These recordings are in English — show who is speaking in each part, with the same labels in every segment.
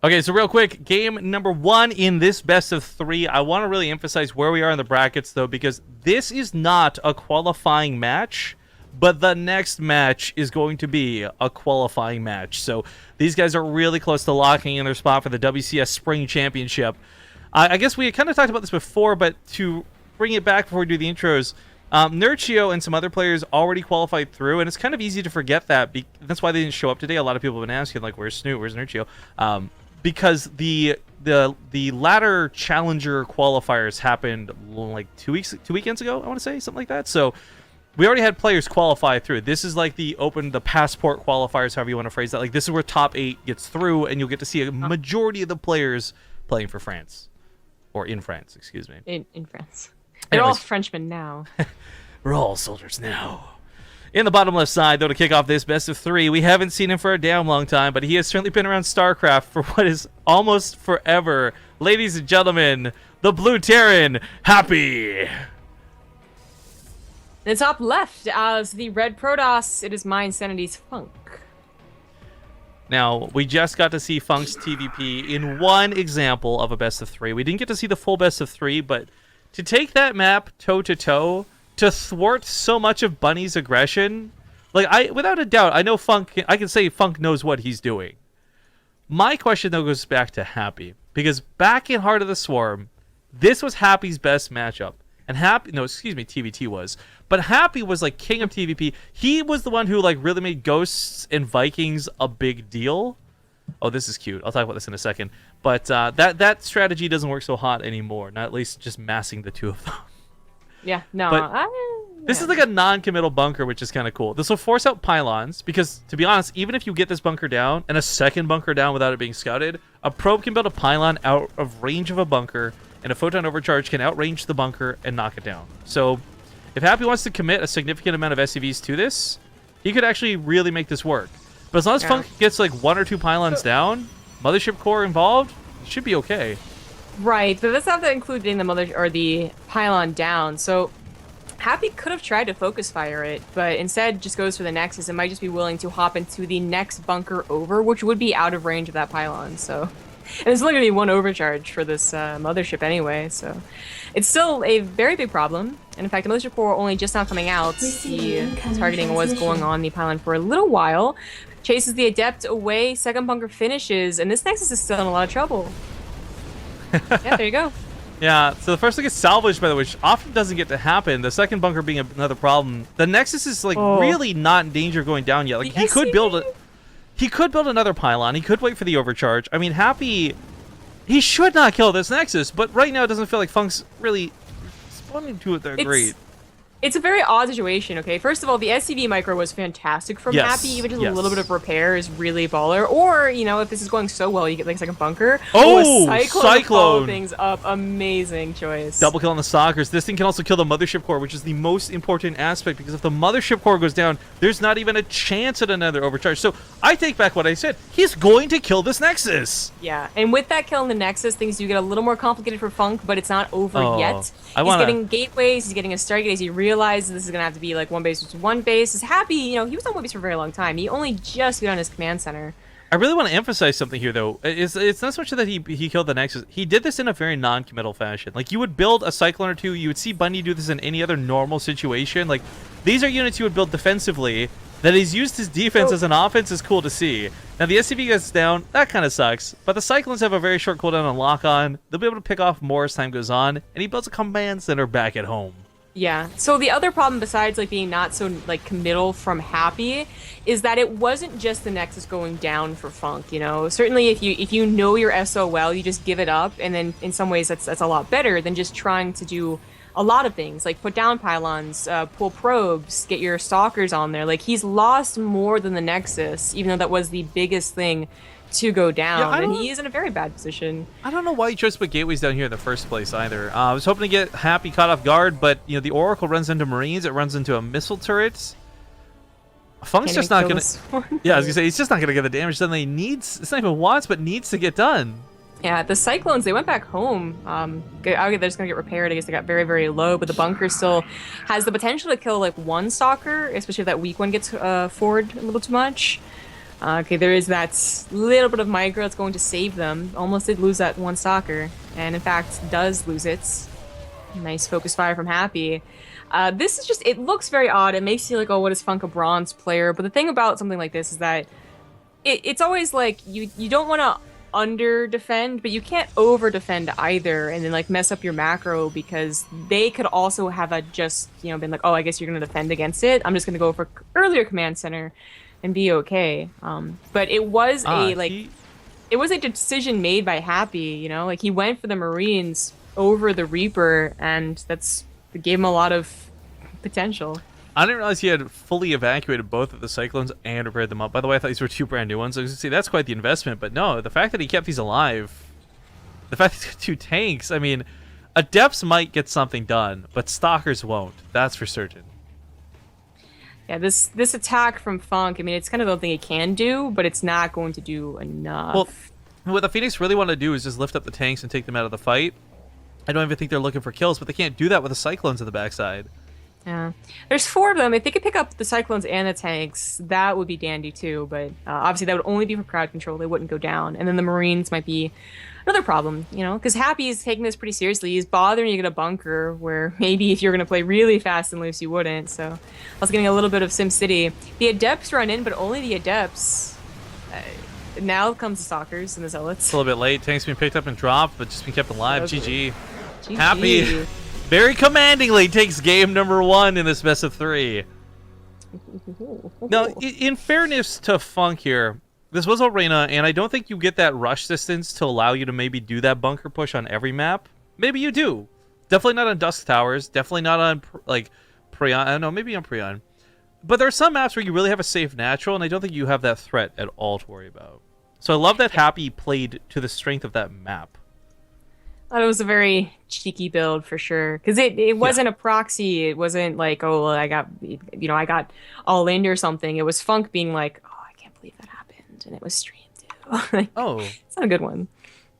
Speaker 1: Okay, so real quick, game number 1 in this best of 3. I want to really emphasize where we are in the brackets, though, because this is not a qualifying match, but the next match is going to be a qualifying match. So these guys are really close to locking in their spot for the WCS Spring Championship. I guess we kind of talked about this before, but to bring it back before we do the intros, Nurchio and some other players already qualified through, and it's kind of easy to forget that. That's why they didn't show up today. A lot of people have been asking, like, where's Snoot, where's Nurchio? Because the latter challenger qualifiers happened like 2 weekends ago, I want to say, something like that. So we already had players qualify through. This is like the passport qualifiers, however you want to phrase that. Like, this is where top 8 gets through, and you'll get to see a majority of the players playing for France, or in France, excuse me.
Speaker 2: In France, they're all Frenchmen now.
Speaker 1: We're all soldiers now. In the bottom left side, though, to kick off this best of 3, we haven't seen him for a damn long time, but he has certainly been around StarCraft for what is almost forever. Ladies and gentlemen, the Blue Terran, Happy.
Speaker 2: In the top left, as the Red Protoss, it is my Insanity's FunK.
Speaker 1: Now, we just got to see FunK's TVP in one example of a best of 3. We didn't get to see the full best of 3, but to take that map toe-to-toe, to thwart so much of Bunny's aggression, like, without a doubt, I know FunK. I can say FunK knows what he's doing. My question, though, goes back to Happy, because back in Heart of the Swarm, this was Happy's best matchup, and TVT was, but Happy was like king of TVP. He was the one who like really made Ghosts and Vikings a big deal. Oh, this is cute. I'll talk about this in a second. But that strategy doesn't work so hot anymore. Not at least just massing the two of them.
Speaker 2: Yeah, no.
Speaker 1: This is like a non-committal bunker, which is kind of cool. This will force out pylons, because, to be honest, even if you get this bunker down, and a second bunker down without it being scouted, a probe can build a pylon out of range of a bunker, and a photon overcharge can outrange the bunker and knock it down. So, if Happy wants to commit a significant amount of SCVs to this, he could actually really make this work. But as long as FunK gets like 1 or 2 pylons down, Mothership Core involved, it should be okay.
Speaker 2: Right, but that's not included in the pylon down. So Happy could have tried to focus fire it, but instead just goes for the Nexus and might just be willing to hop into the next bunker over, which would be out of range of that pylon. So, and there's only going to be 1 overcharge for this Mothership anyway, so it's still a very big problem. And in fact, the Mothership Core only just now coming out. The targeting was going on the pylon for a little while. Chases the Adept away, second bunker finishes, and this Nexus is still in a lot of trouble. Yeah, there you go.
Speaker 1: Yeah, so the first thing is salvaged, by the way, which often doesn't get to happen. The second bunker being another problem. The Nexus is like really not in danger of going down yet. Like, he could build another pylon. He could wait for the overcharge. I mean, Happy, he should not kill this Nexus, but right now it doesn't feel like FunK's really responding to it that great.
Speaker 2: It's a very odd situation, okay? First of all, the SCV micro was fantastic from Happy. Even just a little bit of repair is really baller. Or, you know, if this is going so well, you get like a second bunker.
Speaker 1: Oh,
Speaker 2: a Cyclone! To follow things up. Amazing choice.
Speaker 1: Double kill on the Stalkers. This thing can also kill the Mothership Core, which is the most important aspect, because if the Mothership Core goes down, there's not even a chance at another overcharge. So I take back what I said. He's going to kill this Nexus.
Speaker 2: Yeah, and with that kill in the Nexus, things do get a little more complicated for FunK, but it's not over yet. He's getting gateways, he's getting a Stargate as he realizes this is going to have to be like 1 base versus 1 base. Is Happy, you know, he was on 1 base for a very long time. He only just got on his command center.
Speaker 1: I really want to emphasize something here, though. It's not so much that he killed the Nexus. He did this in a very non-committal fashion. Like, you would build a Cyclone or 2. You would see Bundy do this in any other normal situation. Like, these are units you would build defensively. That he's used his defense as an offense is cool to see. Now, the SCV gets down. That kind of sucks. But the Cyclones have a very short cooldown on lock-on. They'll be able to pick off more as time goes on. And he builds a command center back at home.
Speaker 2: Yeah. So the other problem, besides like being not so like committal from Happy, is that it wasn't just the Nexus going down for FunK. You know, certainly if you know your SO well, you just give it up, and then in some ways that's a lot better than just trying to do a lot of things like put down pylons, pull probes, get your stalkers on there. Like, he's lost more than the Nexus, even though that was the biggest thing to go down, and he is in a very bad position.
Speaker 1: I don't know why he chose to put gateways down here in the first place either. I was hoping to get Happy caught off guard, but you know, the Oracle runs into Marines, it runs into a missile turret. FunK's just not gonna. Yeah, I was gonna say, he's just not gonna get the damage done that he needs. It's not even wants, but needs to get done.
Speaker 2: Yeah, the Cyclones, they went back home. They're just gonna get repaired. I guess they got very, very low, but the bunker still has the potential to kill like 1 stalker, especially if that weak one gets forward a little too much. Okay, there is that little bit of micro that's going to save them. Almost did lose that one stalker, and in fact does lose it. Nice focus fire from Happy. This is just, it looks very odd. It makes you like, oh, what is FunK a bronze player? But the thing about something like this is that it's always like, you don't want to under defend, but you can't over defend either and then like mess up your macro, because they could also have just, you know, been like, oh, I guess you're going to defend against it. I'm just going to go for earlier command center and be okay. But it was it was a decision made by Happy, you know, like he went for the Marines over the Reaper, and it gave him a lot of potential.
Speaker 1: I didn't realize he had fully evacuated both of the Cyclones and repaired them up. By the way, I thought these were 2 brand new ones. I was going to say, that's quite the investment, but no, the fact that he kept these alive, the fact that he's got 2 tanks, I mean, Adepts might get something done, but Stalkers won't. That's for certain.
Speaker 2: Yeah, this attack from FunK, I mean, it's kind of the thing it can do, but it's not going to do enough.
Speaker 1: Well, what the Phoenix really want to do is just lift up the tanks and take them out of the fight. I don't even think they're looking for kills, but they can't do that with the Cyclones at the backside.
Speaker 2: Yeah. There's 4 of them. If they could pick up the Cyclones and the tanks, that would be dandy too, but obviously that would only be for crowd control. They wouldn't go down. And then the Marines might be another problem, you know, because Happy is taking this pretty seriously. He's bothering you to get a bunker where maybe if you're going to play really fast and loose, you wouldn't. So I was getting a little bit of SimCity. The Adepts run in, but only the Adepts. Now comes the Stalkers and the Zealots.
Speaker 1: It's a little bit late. Tanks being picked up and dropped, but just being kept alive. GG.
Speaker 2: GG.
Speaker 1: Happy very commandingly takes game number 1 in this best of 3. Now, in fairness to FunK here, this was Arena, and I don't think you get that rush distance to allow you to maybe do that bunker push on every map. Maybe you do. Definitely not on Dusk Towers. Definitely not on, like, Prion. I don't know, maybe on Prion. But there are some maps where you really have a safe natural, and I don't think you have that threat at all to worry about. So I love that Happy played to the strength of that map.
Speaker 2: It was a very cheeky build for sure, because it wasn't a proxy. It wasn't like, oh, well, I got all in or something. It was FunK being like, oh, I can't believe that happened, and it was streamed too. Like,
Speaker 1: oh,
Speaker 2: it's not a good one.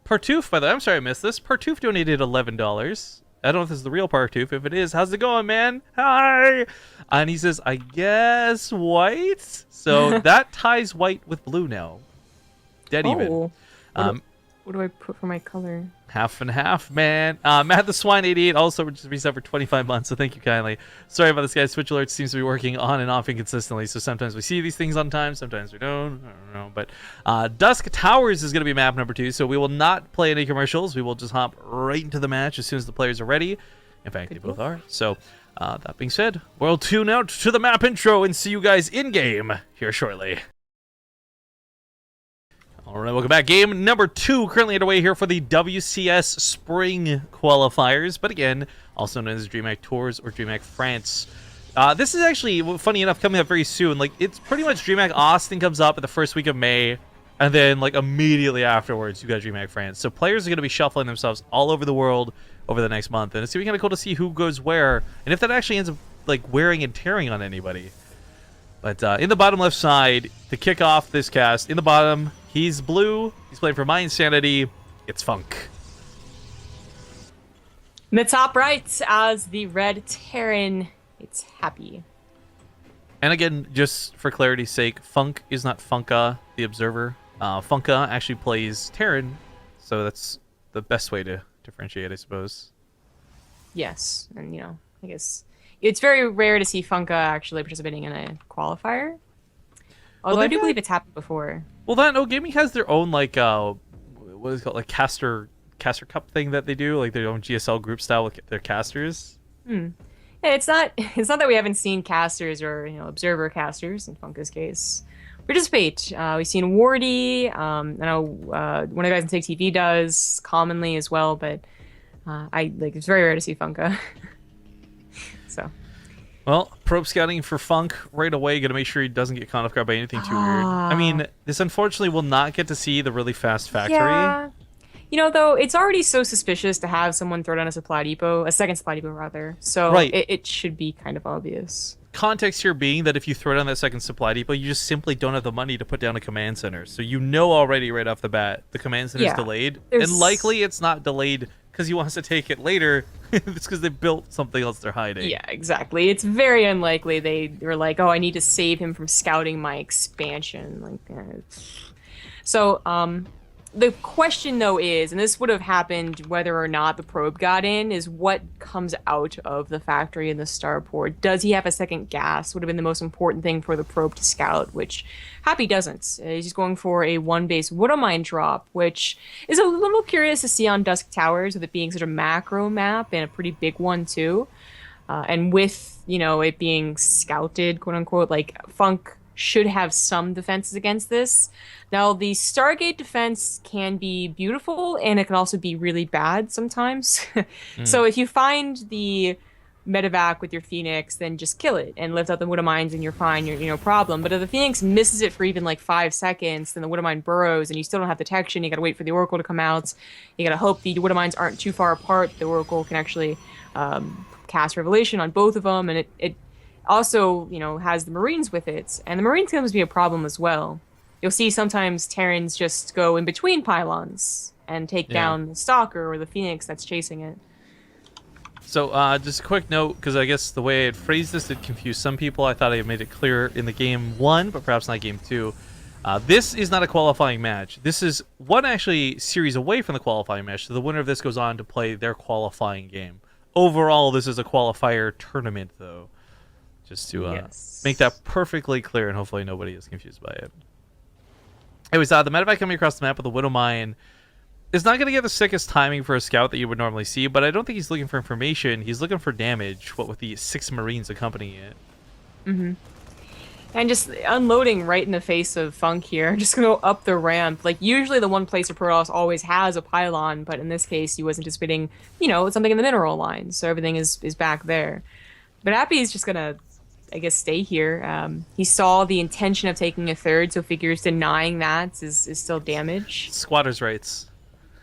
Speaker 1: Partoof, by the way, I'm sorry I missed this. Partoof donated $11. I don't know if this is the real Partoof. If it is, how's it going, man? Hi. And he says, I guess white. So that ties white with blue now. Dead even.
Speaker 2: What do I put for my color?
Speaker 1: Half and half, man. Matt the Swine 88 also just reset for 25 months, so thank you kindly. Sorry about this, guys. Switch Alerts seems to be working on and off inconsistently, so sometimes we see these things on time, sometimes we don't. I don't know. But Dusk Towers is going to be map number 2, so we will not play any commercials. We will just hop right into the match as soon as the players are ready. In fact, they both are. So that being said, we'll tune out to the map intro and see you guys in-game here shortly. All right, welcome back. Game number 2 currently underway here for the WCS Spring Qualifiers, but again, also known as DreamHack Tours or DreamHack France. This is actually, funny enough, coming up very soon. Like, it's pretty much DreamHack Austin comes up in the first week of May, and then, like, immediately afterwards, you got DreamHack France. So players are going to be shuffling themselves all over the world over the next month, and it's going to be kind of cool to see who goes where, and if that actually ends up, like, wearing and tearing on anybody. But in the bottom left side, to kick off this cast, in the bottom, he's blue. He's playing for My Insanity. It's FunK.
Speaker 2: In the top right, as the red Terran, it's Happy.
Speaker 1: And again, just for clarity's sake, FunK is not FunKa, the Observer. FunKa actually plays Terran, so that's the best way to differentiate, I suppose.
Speaker 2: Yes, and you know, I guess it's very rare to see FunKa actually participating in a qualifier. Although I do believe it's happened before.
Speaker 1: Well, that No Gaming has their own, like, what is it called, like caster cup thing that they do, like their own GSL group style with their casters.
Speaker 2: Yeah, it's not that we haven't seen casters or, you know, observer casters in FunKa's case participate. We've seen Wardy. I know one of the guys in TakeTV does commonly as well, but it's very rare to see FunKa. So.
Speaker 1: Well, probe scouting for FunK right away. Going to make sure he doesn't get caught off guard by anything too weird. I mean, this unfortunately will not get to see the really fast factory.
Speaker 2: Yeah. You know, though, it's already so suspicious to have someone throw down a supply depot, a second supply depot rather. So
Speaker 1: right.
Speaker 2: it should be kind of obvious.
Speaker 1: Context here being that if you throw down that second supply depot, you just simply don't have the money to put down a command center. So you know already right off the bat the command center is delayed, and likely it's not delayed because he wants to take it later. It's because they built something else they're hiding.
Speaker 2: Yeah, exactly. It's very unlikely they were like, oh, I need to save him from scouting my expansion. So, the question though is, and this would have happened whether or not the probe got in, is what comes out of the factory in the starport. Does he have a second gas? Would have been the most important thing for the probe to scout, which Happy doesn't. He's going for a one-base Woodamine drop, which is a little curious to see on Dusk Towers, with it being such a macro map and a pretty big one too. And with, it being scouted, quote unquote, like FunK should have some defenses against this. Now, the Stargate defense can be beautiful, and it can also be really bad sometimes. So if you find the medevac with your Phoenix, then just kill it and lift up the Woodamines and you're fine, you're no problem. But if the Phoenix misses it for even like 5 seconds, then the Woodamine burrows and you still don't have detection. You gotta wait for the Oracle to come out. You gotta hope the Woodamines aren't too far apart. The Oracle can actually cast Revelation on both of them, and it also, has the Marines with it. And the Marines can be a problem as well. You'll see sometimes Terrans just go in between pylons and take down the Stalker or the Phoenix that's chasing it.
Speaker 1: So, just a quick note, because I guess the way I had phrased this did confuse some people. I thought I had made it clear in the game 1, but perhaps not game 2. This is not a qualifying match. This is one actually series away from the qualifying match, so the winner of this goes on to play their qualifying game. Overall, this is a qualifier tournament, though. Just to make that perfectly clear, and hopefully nobody is confused by it. Anyways, the medevac coming across the map with the Widowmine is not going to get the sickest timing for a scout that you would normally see, but I don't think he's looking for information. He's looking for damage, what with the 6 Marines accompanying it.
Speaker 2: Mm-hmm. And just unloading right in the face of FunK here. Just going to go up the ramp. Like, usually the one place where Protoss always has a pylon, but in this case, he was anticipating, something in the mineral line, so everything is back there. But Happy's just going to, I guess, stay here. He saw the intention of taking a third, so figures denying that is still damage.
Speaker 1: Squatters' rights.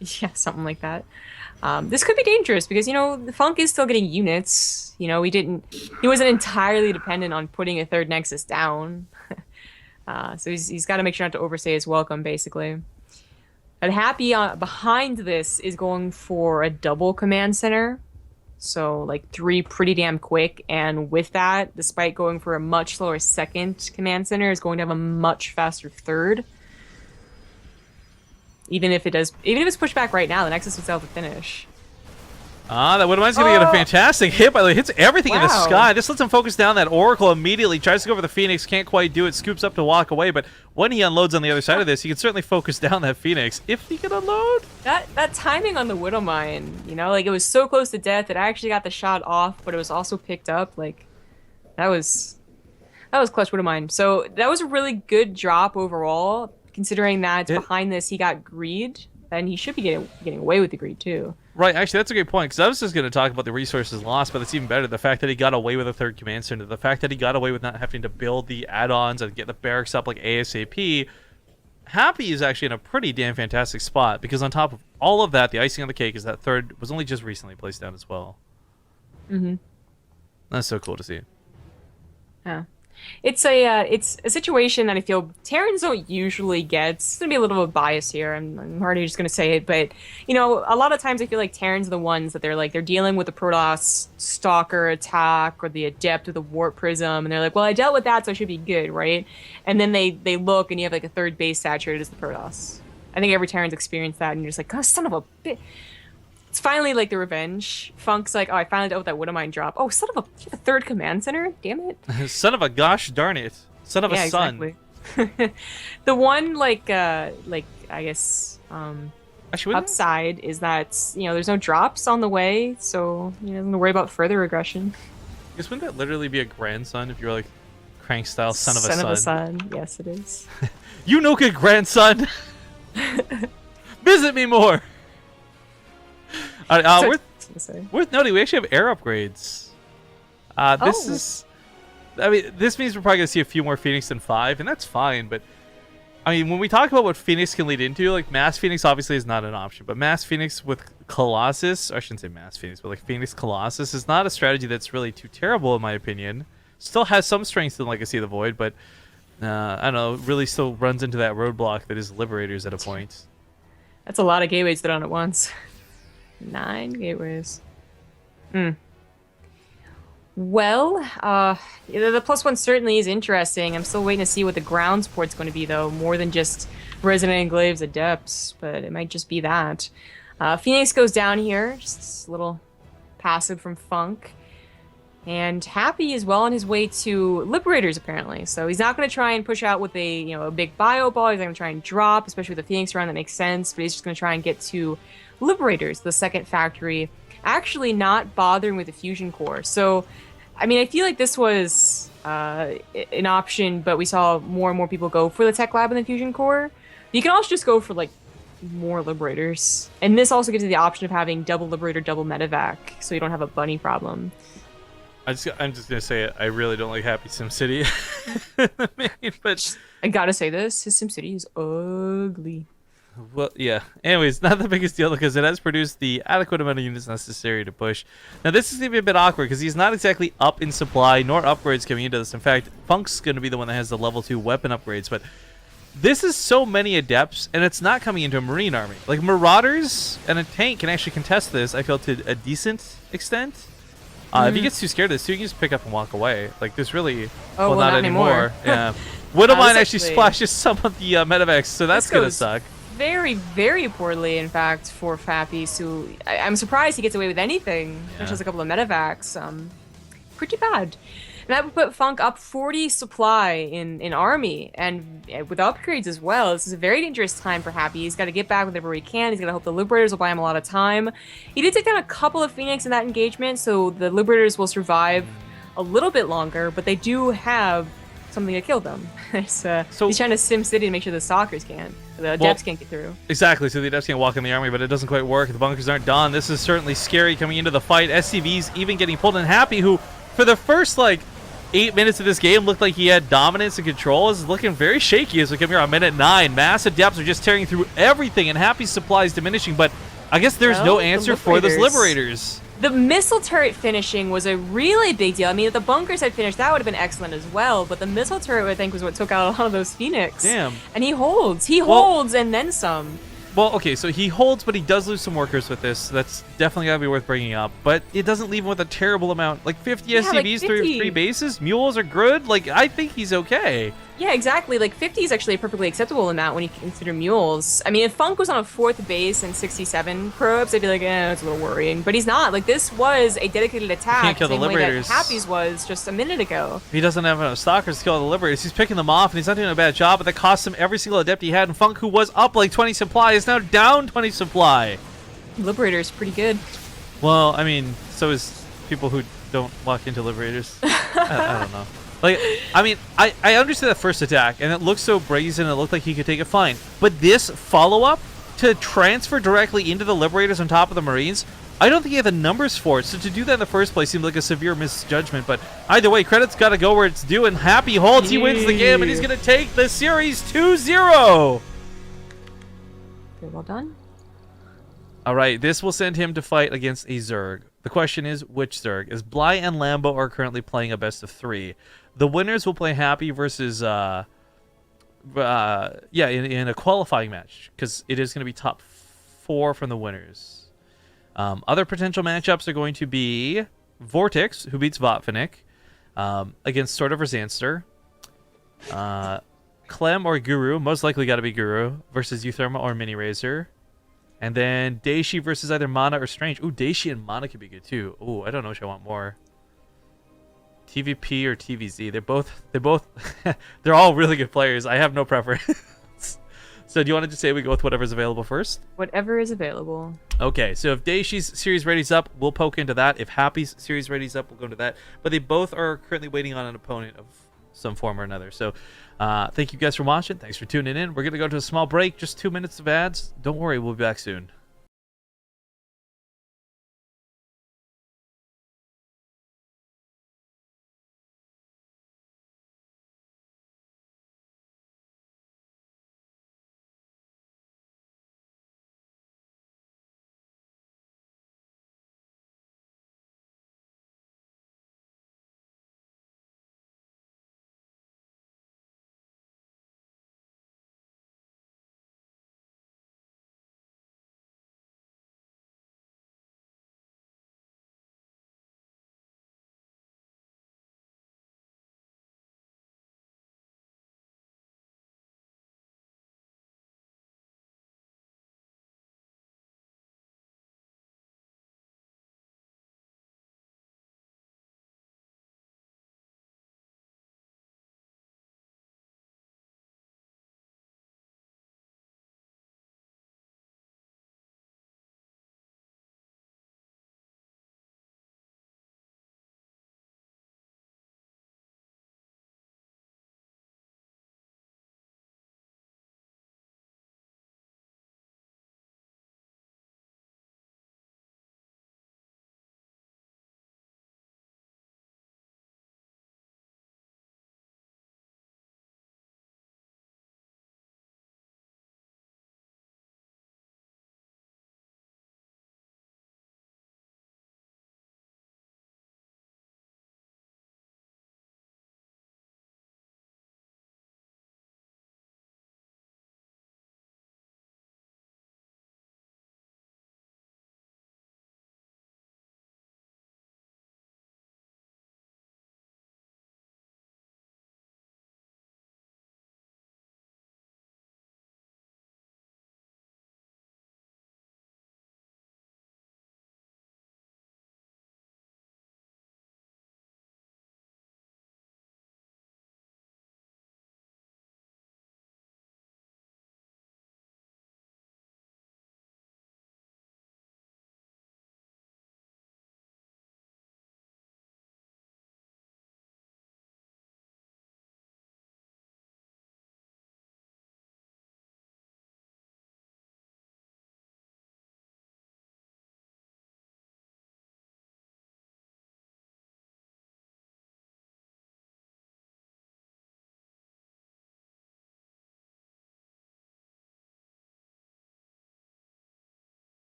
Speaker 2: Yeah, something like that. This could be dangerous because, the FunK is still getting units. He wasn't entirely dependent on putting a third Nexus down. So he's got to make sure not to overstay his welcome, basically. But Happy behind this is going for a double command center. So, 3 pretty damn quick, and with that, despite going for a much slower second command center, is going to have a much faster third. Even if it's pushed back right now, the Nexus would still have to finish.
Speaker 1: That Widowmine's going to get a fantastic hit, by the way. Hits everything in the sky. This lets him focus down that Oracle immediately. Tries to go for the Phoenix, can't quite do it. Scoops up to walk away, but when he unloads on the other side of this, he can certainly focus down that Phoenix. If he can unload.
Speaker 2: That timing on the Widowmine, it was so close to death. It actually got the shot off, but it was also picked up. That was clutch Widowmine. So that was a really good drop overall, considering that behind this he got greed, and he should be getting away with the greed too. Right,
Speaker 1: actually, that's a great point, because I was just going to talk about the resources lost, but it's even better. The fact that he got away with a third command center, the fact that he got away with not having to build the add-ons and get the barracks up like ASAP. Happy is actually in a pretty damn fantastic spot, because on top of all of that, the icing on the cake is that third was only just recently placed down as well.
Speaker 2: Mm-hmm.
Speaker 1: That's so cool to see.
Speaker 2: Yeah. It's a situation that I feel Terrans don't usually get. It's gonna be a little bit of bias here. I'm hardly just gonna say it, but a lot of times I feel like Terrans are the ones that they're dealing with the Protoss Stalker attack or the Adept with the Warp Prism, and they're like, well, I dealt with that, so I should be good, right? And then they look and you have a third base saturated as the Protoss. I think every Terran's experienced that, and you're just like, oh, son of a bitch. It's finally the revenge. FunK's like, oh, I finally dealt with that Widowmine drop. Oh, son of a third command center? Damn it.
Speaker 1: Son of a gosh darn it. Son of a son.
Speaker 2: Exactly. The one, I guess, upside is that, there's no drops on the way, so you don't have to worry about further aggression.
Speaker 1: I guess wouldn't that literally be a grandson if you were Crank style son of a son?
Speaker 2: Son of a son, yes it is.
Speaker 1: You no good grandson! Visit me more! Worth noting, we actually have air upgrades. This means we're probably going to see a few more Phoenix than 5, and that's fine, but when we talk about what Phoenix can lead into, Mass Phoenix obviously is not an option, but Mass Phoenix with Colossus, or I shouldn't say Mass Phoenix, but Phoenix Colossus is not a strategy that's really too terrible in my opinion. Still has some strengths in Legacy of the Void, but I don't know, really still runs into that roadblock that is Liberators at a point.
Speaker 2: That's a lot of gateways thrown at once. 9 gateways. Well, the +1 certainly is interesting. I'm still waiting to see what the ground support's going to be, though, more than just Resident Enclave's Adepts, but it might just be that. Phoenix goes down here, just a little passive from FunK. And Happy is well on his way to Liberators, apparently. So he's not going to try and push out with a big bio ball. He's not going to try and drop, especially with the Phoenix around. That makes sense. But he's just going to try and get to Liberators, the second factory, actually not bothering with the fusion core. So, I mean, I feel like this was an option, but we saw more and more people go for the tech lab and the fusion core. You can also just go for, like, more Liberators. And this also gives you the option of having double Liberator, double Medevac, so you don't have a bunny problem.
Speaker 1: I'm just gonna say it. I really don't like Happy SimCity. But
Speaker 2: I gotta say this: his SimCity is ugly.
Speaker 1: Well, yeah. Anyways, not the biggest deal because it has produced the adequate amount of units necessary to push. Now, this is going to be a bit awkward because he's not exactly up in supply nor upgrades coming into this. In fact, FunK's going to be the one that has the level 2 weapon upgrades. But this is so many Adepts, and it's not coming into a Marine army. Like, Marauders and a tank can actually contest this, I feel, to a decent extent. If he gets too scared of this, too, he can just pick up and walk away. Like, there's really...
Speaker 2: Oh, well, not anymore.
Speaker 1: Yeah. Widowmine actually splashes some of the medevacs, so that's going to suck.
Speaker 2: Very, very poorly, in fact, for Happy. So I'm surprised he gets away with anything. Yeah. Just a couple of medevacs. Pretty bad. And that would put FunK up 40 supply in army, and with upgrades as well. This is a very dangerous time for Happy. He's got to get back whenever he can. He's got to hope the Liberators will buy him a lot of time. He did take down a couple of Phoenix in that engagement, so the Liberators will survive a little bit longer, but they do have something to kill them. So he's trying to SimCity to make sure the Stalkers can't. The Adepts can't get through.
Speaker 1: Exactly, so the Adepts can't walk in the army, but it doesn't quite work. The bunkers aren't done. This is certainly scary coming into the fight. SCV's even getting pulled, and Happy, who for the first, 8 minutes of this game looked like he had dominance and control, is looking very shaky as we come here on minute 9. Mass Adepts are just tearing through everything, and Happy's supply is diminishing, but I guess there's no answer for those Liberators.
Speaker 2: The missile turret finishing was a really big deal. I mean, if the bunkers had finished, that would have been excellent as well, but the missile turret, I think, was what took out a lot of those Phoenix.
Speaker 1: Damn.
Speaker 2: And he holds. He holds and then some.
Speaker 1: Well, okay, so he holds, but he does lose some workers with this. So that's definitely got to be worth bringing up. But it doesn't leave him with a terrible amount. 50 SCVs, 3 bases? Mules are good? I think he's okay.
Speaker 2: Yeah, exactly. 50 is actually a perfectly acceptable amount when you consider mules. I mean, if FunK was on a 4th base and 67 probes, I'd be like, it's a little worrying. But he's not. This was a dedicated attack.
Speaker 1: Can't kill the Liberators.
Speaker 2: Way that Happy's was just a minute ago.
Speaker 1: He doesn't have enough Stalkers to kill the Liberators. He's picking them off, and he's not doing a bad job, but that costs him every single Adept he had. And FunK, who was up 20 supply, is now down 20 supply.
Speaker 2: Liberator's pretty good.
Speaker 1: Well, I mean, so is people who don't walk into Liberators. I don't know. I mean, I understood that first attack, and it looked so brazen, it looked like he could take it fine. But this follow-up, to transfer directly into the Liberators on top of the Marines, I don't think he had the numbers for it. So to do that in the first place seemed like a severe misjudgment. But either way, credit's got to go where it's due, and Happy holds. He wins the game, and he's going to take the series 2-0.
Speaker 2: Very well done.
Speaker 1: All right, this will send him to fight against a Zerg. The question is, which Zerg? As Bly and Lambo are currently playing a best of 3. The winners will play Happy versus, in a qualifying match, because it is going to be top 4 from the winners. Other potential matchups are going to be Vortex, who beats Votfinic, against Sword of Zanster. Clem or Guru, most likely got to be Guru, versus Eutherma or Mini Razor. And then Daishi versus either Mana or Strange. Ooh, Daishi and Mana could be good too. Ooh, I don't know which I want more. TVP or TVZ. They're all really good players. I have no preference. So do you want to just say we go with whatever's available first?
Speaker 2: Whatever is available.
Speaker 1: Okay, so if Daishi's series ready's up, we'll poke into that. If Happy's series ready's up, we'll go into that. But they both are currently waiting on an opponent of some form or another. So thank you guys for watching. Thanks for tuning in. We're going to go to a small break, just 2 minutes of ads. Don't worry, we'll be back soon.